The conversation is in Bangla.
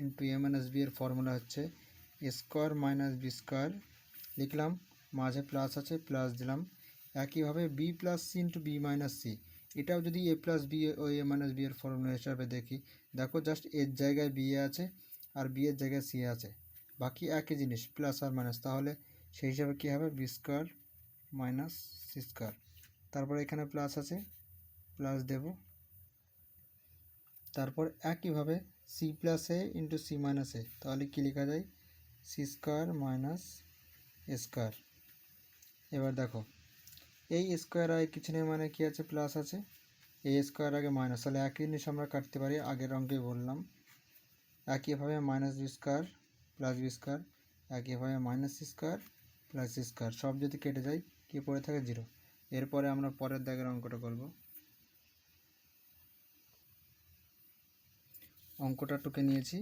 ইন্টু এ মাইনাস বি এর ফর্মুলা হচ্ছে A square minus B square লিখলাম, মাঝে প্লাস আছে প্লাস দিলাম। একইভাবে B plus C into B minus C, এটাও যদি এ প্লাস বি ও এ মাইনাস বি এর ফর্মুলা হিসাবে দেখি, দেখো জাস্ট এর জায়গায় বি আছে আর বি এর জায়গায় সি আছে, বাকি একই জিনিস প্লাস আর মাইনাস, তাহলে সেই হিসাবে কী হবে B square minus C square. তারপর এখানে প্লাস আছে প্লাস দেব। তারপর একইভাবে C plus A into C minus A, তাহলে কী লেখা যায় C square minus A square. এবার দেখো এই স্কোয়ার আগে কিছু নেই মানে কী আছে প্লাস আছে, এই স্কোয়ার আগে মাইনাস, তাহলে একই জিনিস আমরা কাটতে পারি, আগের অঙ্কে বললাম। একইভাবে minus B square plus B square, একইভাবে minus C square plus C square, সব যদি কেটে যায় কী পড়ে থাকে জিরো। এরপরে আমরা পরের দাগের অঙ্কটা করব। অঙ্কটা টুকে নিয়েছি।